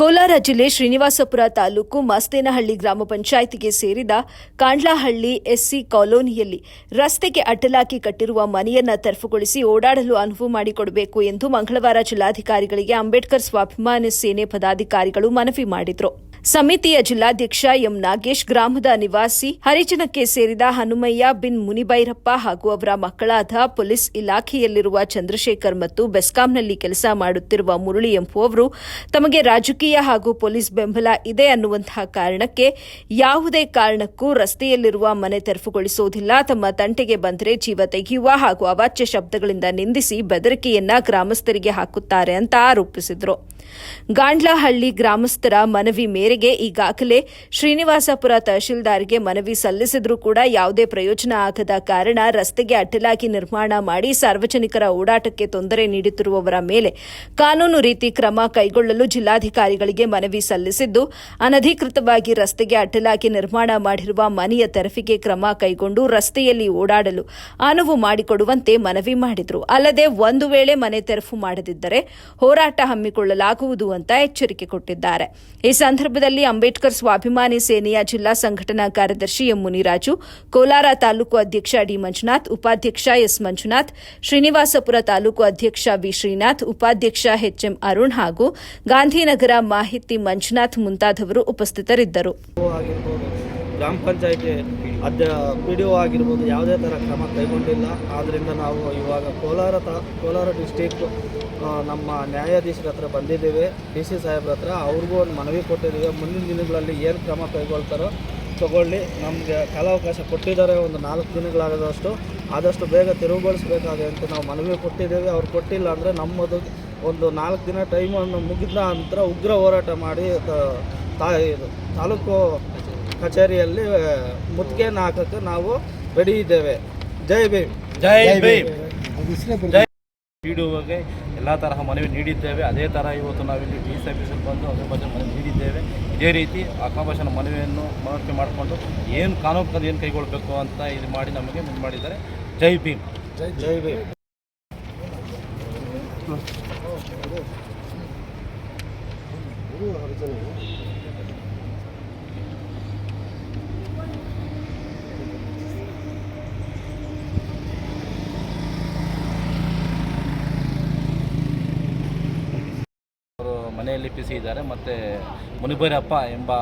ಕೋಲಾರ ಜಿಲ್ಲೆ ಶ್ರೀನಿವಾಸಪುರ ತಾಲೂಕು ಮಸ್ತೇನಹಳ್ಳಿ ಗ್ರಾಮ ಪಂಚಾಯಿತಿಗೆ ಸೇರಿದ ಕಾಂಡ್ಲಹಳ್ಳಿ ಎಸ್ಸಿ ಕಾಲೋನಿಯಲ್ಲಿ ರಸ್ತೆಗೆ ಅಡ್ಡಲಾಗಿ ಕಟ್ಟಿರುವ ಮನೆಯನ್ನು ತೆರವುಗೊಳಿಸಿ ಓಡಾಡಲು ಅನುವು ಮಾಡಿಕೊಡಬೇಕು ಎಂದು ಮಂಗಳವಾರ ಜಿಲ್ಲಾಧಿಕಾರಿಗಳಿಗೆ ಅಂಬೇಡ್ಕರ್ ಸ್ವಾಭಿಮಾನಿ ಸೇನೆ ಪದಾಧಿಕಾರಿಗಳು ಮನವಿ ಮಾಡಿದರು. ಸಮಿತಿಯ ಜಿಲ್ಲಾಧ್ಯಕ್ಷ ಎಂ ನಾಗೇಶ್, ಗ್ರಾಮದ ನಿವಾಸಿ ಹರಿಜನಕ್ಕೆ ಸೇರಿದ ಹನುಮಯ್ಯ ಬಿನ್ ಮುನಿಬೈರಪ್ಪ ಹಾಗೂ ಅವರ ಮಕ್ಕಳಾದ ಪೊಲೀಸ್ ಇಲಾಖೆಯಲ್ಲಿರುವ ಚಂದ್ರಶೇಖರ್ ಮತ್ತು ಬೆಸ್ಕಾಂನಲ್ಲಿ ಕೆಲಸ ಮಾಡುತ್ತಿರುವ ಮುರಳಿ ಎಂಬುವವರು ತಮಗೆ ರಾಜಕೀಯ ಹಾಗೂ ಪೊಲೀಸ್ ಬೆಂಬಲ ಇದೆ ಅನ್ನುವಂತಹ ಕಾರಣಕ್ಕೆ ಯಾವುದೇ ಕಾರಣಕ್ಕೂ ರಸ್ತೆಯಲ್ಲಿರುವ ಮನೆ ತೆರವುಗೊಳಿಸುವುದಿಲ್ಲ, ತಮ್ಮ ತಂಟೆಗೆ ಬಂದರೆ ಜೀವ ತೆಗೆಯುವ ಹಾಗೂ ಅವಾಚ್ಯ ಶಬ್ದಗಳಿಂದ ನಿಂದಿಸಿ ಬೆದರಿಕೆಯನ್ನ ಗ್ರಾಮಸ್ಥರಿಗೆ ಹಾಕುತ್ತಾರೆ ಅಂತ ಆರೋಪಿಸಿದರು. ಗಾಂಡ್ಲಹಳ್ಳಿ ಗ್ರಾಮಸ್ಥರ ಮನವಿ ಮೇರೆಗೆ ಈಗಾಗಲೇ ಶ್ರೀನಿವಾಸಪುರ ತಹಶೀಲ್ದಾರ್ಗೆ ಮನವಿ ಸಲ್ಲಿಸಿದ್ರೂ ಕೂಡ ಯಾವುದೇ ಪ್ರಯೋಜನ ಆಗದ ಕಾರಣ ರಸ್ತೆಗೆ ಅಡ್ಡಲಾಗಿ ನಿರ್ಮಾಣ ಮಾಡಿ ಸಾರ್ವಜನಿಕರ ಓಡಾಟಕ್ಕೆ ತೊಂದರೆ ನೀಡುತ್ತಿರುವವರ ಮೇಲೆ ಕಾನೂನು ರೀತಿ ಕ್ರಮ ಕೈಗೊಳ್ಳಲು ಜಿಲ್ಲಾಧಿಕಾರಿಗಳಿಗೆ ಮನವಿ ಸಲ್ಲಿಸಿದ್ದು, ಅನಧಿಕೃತವಾಗಿ ರಸ್ತೆಗೆ ಅಡ್ಡಲಾಗಿ ನಿರ್ಮಾಣ ಮಾಡಿರುವ ಮನೆಯ ತೆರವಿಗೆ ಕ್ರಮ ಕೈಗೊಂಡು ರಸ್ತೆಯಲ್ಲಿ ಓಡಾಡಲು ಅನುವು ಮಾಡಿಕೊಡುವಂತೆ ಮನವಿ ಮಾಡಿದರು. ಅಲ್ಲದೆ ಒಂದು ವೇಳೆ ಮನೆ ತೆರವು ಮಾಡದಿದ್ದರೆ ಹೋರಾಟ ಹಮ್ಮಿಕೊಳ್ಳಲಾಗುವುದು ಅಂತ ಎಚ್ಚರಿಕೆ ಕೊಟ್ಟಿದ್ದಾರೆ. ಈ ಸಂದರ್ಭದಲ್ಲಿ ಅಂಬೇಡ್ಕರ್ ಸ್ವಾಭಿಮಾನಿ ಸೇನೆಯ ಜಿಲ್ಲಾ ಸಂಘಟನಾ ಕಾರ್ಯದರ್ಶಿ ಎಂ ಮುನಿರಾಜು, ಕೋಲಾರ ತಾಲೂಕು ಅಧ್ಯಕ್ಷ ಡಿ ಮಂಜುನಾಥ್, ಉಪಾಧ್ಯಕ್ಷ ಎಸ್ ಮಂಜುನಾಥ್, ಶ್ರೀನಿವಾಸಪುರ ತಾಲೂಕು ಅಧ್ಯಕ್ಷ ವಿ ಶ್ರೀನಾಥ್, ಉಪಾಧ್ಯಕ್ಷ ಎಚ್ಎಂ ಅರುಣ್ ಹಾಗೂ ಗಾಂಧಿನಗರ ಮಾಹಿತಿ ಮಂಜುನಾಥ್ ಮುಂತಾದವರು ಉಪಸ್ಥಿತರಿದ್ದರು. ಗ್ರಾಮ ಪಂಚಾಯಿತಿ ಪಿಡಿಒ ಆಗಿರ್ಬೋದು, ಯಾವುದೇ ಥರ ಕ್ರಮ ಕೈಗೊಂಡಿಲ್ಲ. ಆದ್ದರಿಂದ ನಾವು ಇವಾಗ ಕೋಲಾರ ಡಿಸ್ಟಿಕ್ ನಮ್ಮ ನ್ಯಾಯಾಧೀಶರ ಹತ್ರ ಬಂದಿದ್ದೇವೆ, DC ಸಾಹೇಬ್ರ ಹತ್ರ. ಅವ್ರಿಗೂ ಒಂದು ಮನವಿ ಕೊಟ್ಟಿದ್ದೀವಿ. ಮುಂದಿನ ದಿನಗಳಲ್ಲಿ ಏನು ಕ್ರಮ ಕೈಗೊಳ್ತಾರೋ ತಗೊಳ್ಳಿ. ನಮಗೆ ಕಾಲಾವಕಾಶ ಕೊಟ್ಟಿದ್ದಾರೆ, ಒಂದು 4 ದಿನಗಳಾಗದಷ್ಟು, ಆದಷ್ಟು ಬೇಗ ತೆರವುಗೊಳಿಸಬೇಕಾಗಿದೆ ಅಂತ ನಾವು ಮನವಿ ಕೊಟ್ಟಿದ್ದೇವೆ. ಅವ್ರು ಕೊಟ್ಟಿಲ್ಲ ಅಂದರೆ ನಮ್ಮದು ಒಂದು 4 ದಿನ ಟೈಮನ್ನು ಮುಗಿದ ನಂತರ ಉಗ್ರ ಹೋರಾಟ ಮಾಡಿ ತಾಲೂಕು ಕಚೇರಿಯಲ್ಲಿ ಮುತ್ತಿಗೆಯನ್ನು ಹಾಕಕ್ಕೆ ನಾವು ರೆಡಿ ಇದ್ದೇವೆ. ಜೈ ಭೀಮ್. ಜೈ ಭೀಮ್. ಪಿಡಿಒಗೆ ಎಲ್ಲ ತರಹ ಮನವಿ ನೀಡಿದ್ದೇವೆ. ಅದೇ ಥರ ಇವತ್ತು ನಾವಿಲ್ಲಿ DC ಆಫೀಸಲ್ಲಿ ಬಂದು ಅದೇ ಬಗ್ಗೆ ಮನವಿ ನೀಡಿದ್ದೇವೆ. ಇದೇ ರೀತಿ ಅಕ್ರಮಶನ ಮನವಿಯನ್ನು ಮನವರಿಕೆ ಮಾಡಿಕೊಂಡು ಏನು ಕಾನೂನು ಏನು ಕೈಗೊಳ್ಳಬೇಕು ಅಂತ ಇದು ಮಾಡಿ ನಮಗೆ ಮುಂದೆ ಮಾಡಿದ್ದಾರೆ. ಜೈ ಭೀಮ್. ಜೈ ಭೀಮ್. ಮನೆಯಲ್ಲಿ ಇದ್ದಾರೆ. ಮತ್ತು ಮುನಿಬೈರಪ್ಪ ಎಂಬ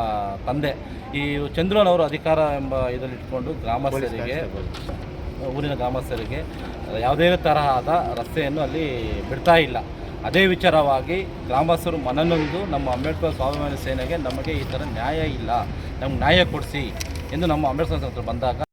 ತಂದೆ ಈ ಚಂದ್ರನವರು ಅಧಿಕಾರ ಎಂಬ ಇದರಲ್ಲಿ ಇಟ್ಕೊಂಡು ಊರಿನ ಗ್ರಾಮಸ್ಥರಿಗೆ ಯಾವುದೇ ತರಹದ ರಸ್ತೆಯನ್ನು ಅಲ್ಲಿ ಬಿಡ್ತಾ ಇಲ್ಲ. ಅದೇ ವಿಚಾರವಾಗಿ ಗ್ರಾಮಸ್ಥರು ಮನನೊಂದು ನಮ್ಮ ಅಂಬೇಡ್ಕರ್ ಸ್ವಾಭಿಮಾನಿ ಸೇನೆಗೆ ನಮಗೆ ಈ ಥರ ನ್ಯಾಯ ಇಲ್ಲ, ನಮ್ಗೆ ನ್ಯಾಯ ಕೊಡಿಸಿ ಎಂದು ನಮ್ಮ ಅಂಬೇಡ್ಕರ್ ಬಂದಾಗ